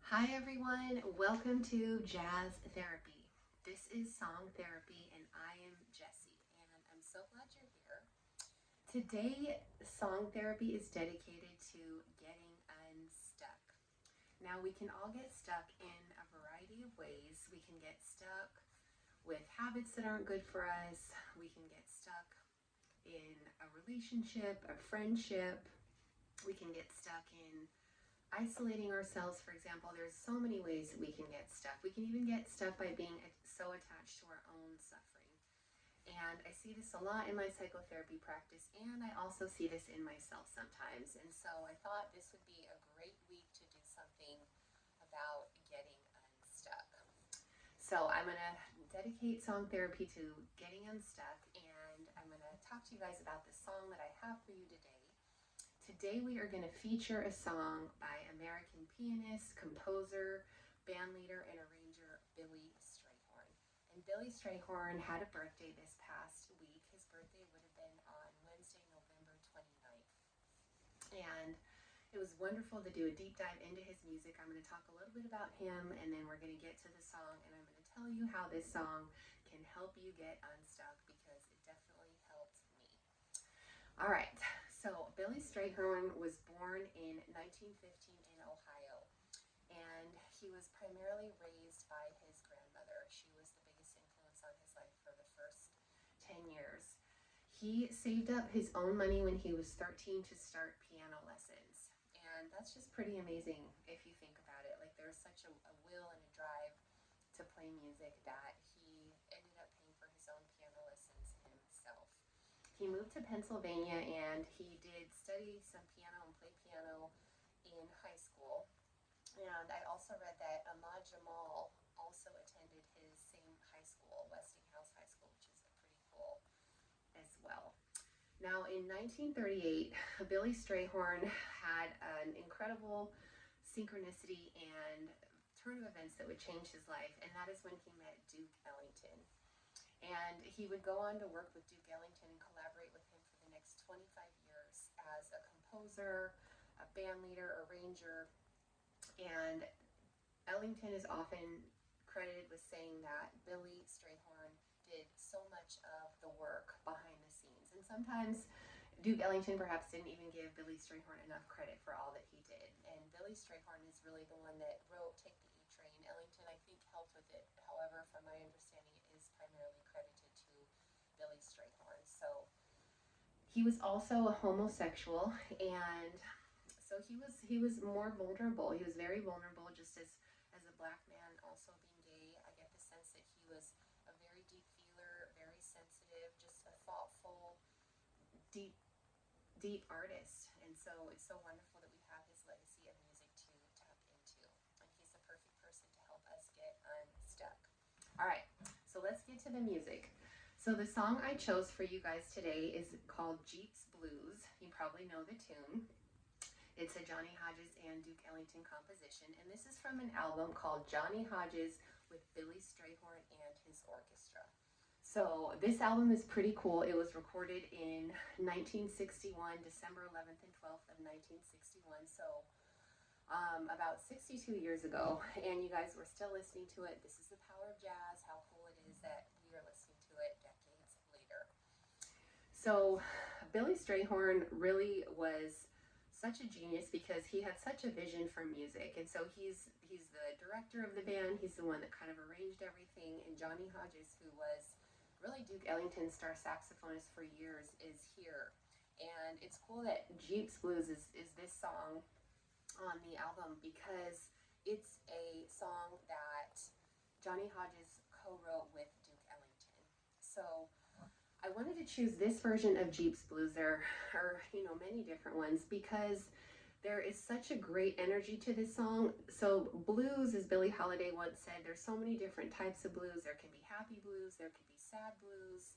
Hi everyone, welcome to Jazz Therapy. This is Song Therapy and I am Jessie and I'm so glad you're here. Today, Song Therapy is dedicated to getting unstuck. Now we can all get stuck in a variety of ways. We can get stuck with habits that aren't good for us. We can get stuck in a relationship, a friendship. We can get stuck in isolating ourselves, for example. There's so many ways that we can get stuck. We can even get stuck by being so attached to our own suffering. And I see this a lot in my psychotherapy practice, and I also see this in myself sometimes. And so I thought this would be a great week to do something about getting unstuck. So I'm going to dedicate song therapy to getting unstuck, and I'm going to talk to you guys about the song that I have for you today. Today we are going to feature a song by American pianist, composer, bandleader, and arranger Billy Strayhorn. And Billy Strayhorn had a birthday this past week. His birthday would have been on Wednesday, November 29th. And it was wonderful to do a deep dive into his music. I'm going to talk a little bit about him, and then we're going to get to the song, and I'm going to tell you how this song can help you get unstuck because it definitely helped me. All right. So Billy Strayhorn was born in 1915 in Ohio, and he was primarily raised by his grandmother. She was the biggest influence on his life for the first 10 years. He saved up his own money when he was 13 to start piano lessons, and that's just pretty amazing if you think about it. Like, there's such a will and a drive to play music that he ended up paying for his own piano lessons himself. He moved to Pennsylvania and he did study some piano and play piano in high school. And I also read that Ahmad Jamal also attended his same high school, Westinghouse High School, which is pretty cool as well. Now, in 1938, Billy Strayhorn had an incredible synchronicity and turn of events that would change his life, and that is when he met Duke Ellington. And he would go on to work with Duke Ellington and collaborate with him for the next 25 years as a composer, a band leader, arranger. And Ellington is often credited with saying that Billy Strayhorn did so much of the work behind the scenes. And sometimes Duke Ellington perhaps didn't even give Billy Strayhorn enough credit for all that he did. And Billy Strayhorn is really the one that wrote Take the E Train. Ellington, I think, helped with it. However, from my understanding, it is primarily credited to Billy Strayhorn. So he was also a homosexual, and so he was more vulnerable. He was very vulnerable, just as a black man also being gay. I get the sense that he was a very deep feeler, very sensitive, just a thoughtful, deep artist. And so it's so wonderful that we have his legacy of music to tap into. And he's the perfect person to help us get unstuck. All right, so let's get to the music. So the song I chose for you guys today is called Jeep's Blues. You probably know the tune. It's a Johnny Hodges and Duke Ellington composition, and this is from an album called Johnny Hodges with Billy Strayhorn and his orchestra. So this album is pretty cool. It was recorded in 1961, December 11th and 12th of 1961, so about 62 years ago, and you guys were still listening to it. This is the power of jazz, how cool it is that we are listening to it decades later. So Billy Strayhorn really was such a genius because he had such a vision for music, and so he's the director of the band. He's the one that kind of arranged everything, and Johnny Hodges, who was really Duke Ellington's star saxophonist for years, is here. And it's cool that Jeep's Blues is this song on the album because it's a song that Johnny Hodges co-wrote with Duke Ellington. So I wanted to choose this version of Jeep's Blues. There are, many different ones because there is such a great energy to this song. So blues, as Billie Holiday once said, there's so many different types of blues. There can be happy blues, there can be sad blues.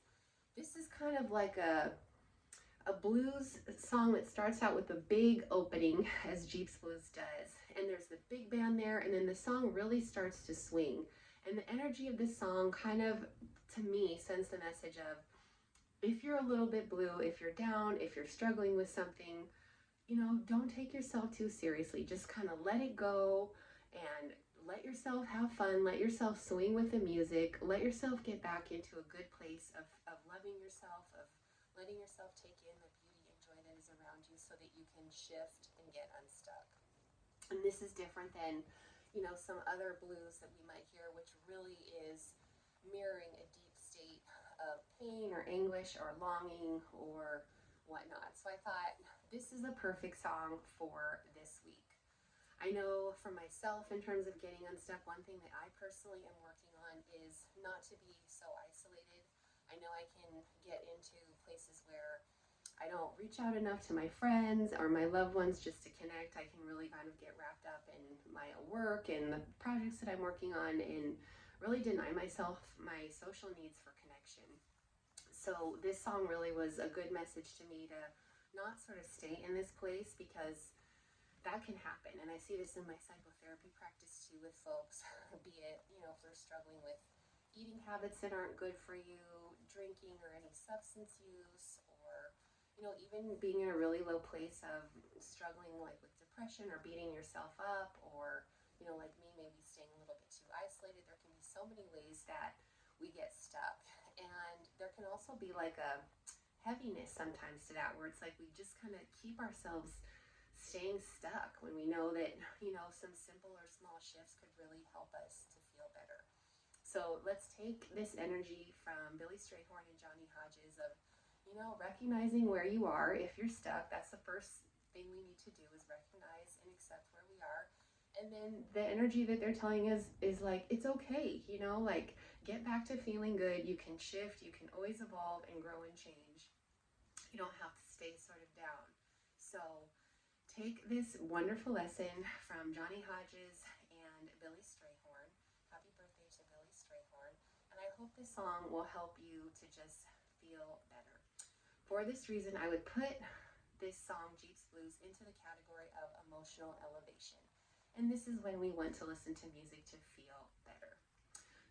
This is kind of like a blues song that starts out with a big opening, as Jeep's Blues does. And there's the big band there, and then the song really starts to swing. And the energy of this song kind of, to me, sends the message of, if you're a little bit blue, if you're down, if you're struggling with something, don't take yourself too seriously. Just kind of let it go and let yourself have fun, let yourself swing with the music, let yourself get back into a good place of loving yourself, of letting yourself take in the beauty and joy that is around you so that you can shift and get unstuck. And this is different than, some other blues that we might hear, which really is mirroring a deep state of pain or anguish or longing or whatnot. So I thought this is a perfect song for this week. I know for myself, in terms of getting unstuck, one thing that I personally am working on is not to be so isolated. I know I can get into places where I don't reach out enough to my friends or my loved ones just to connect. I can really kind of get wrapped up in my work and the projects that I'm working on and really deny myself my social needs for connection. So this song really was a good message to me to not sort of stay in this place, because that can happen. And I see this in my psychotherapy practice too with folks, be it, if they're struggling with eating habits that aren't good for you, drinking or any substance use, or even being in a really low place of struggling like with depression or beating yourself up, or, like me, maybe staying a little bit too isolated. There can be so many ways that we get stuck. And there can also be like a heaviness sometimes to that, where it's like we just kind of keep ourselves staying stuck when we know that, some simple or small shifts could really help us to feel better. So let's take this energy from Billy Strayhorn and Johnny Hodges of, recognizing where you are. If you're stuck, that's the first thing we need to do, is recognize and accept where we are. And then the energy that they're telling us is like, it's okay, like get back to feeling good. You can shift, you can always evolve and grow and change. You don't have to stay sort of down. So take this wonderful lesson from Johnny Hodges and Billy Strayhorn. Happy birthday to Billy Strayhorn. And I hope this song will help you to just feel better. For this reason, I would put this song, Jeep's Blues, into the category of emotional elevation. And this is when we want to listen to music to feel better.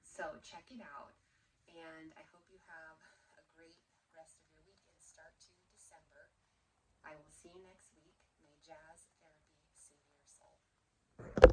So check it out. And I hope you have a great rest of your week and start to December. I will see you next week. May jazz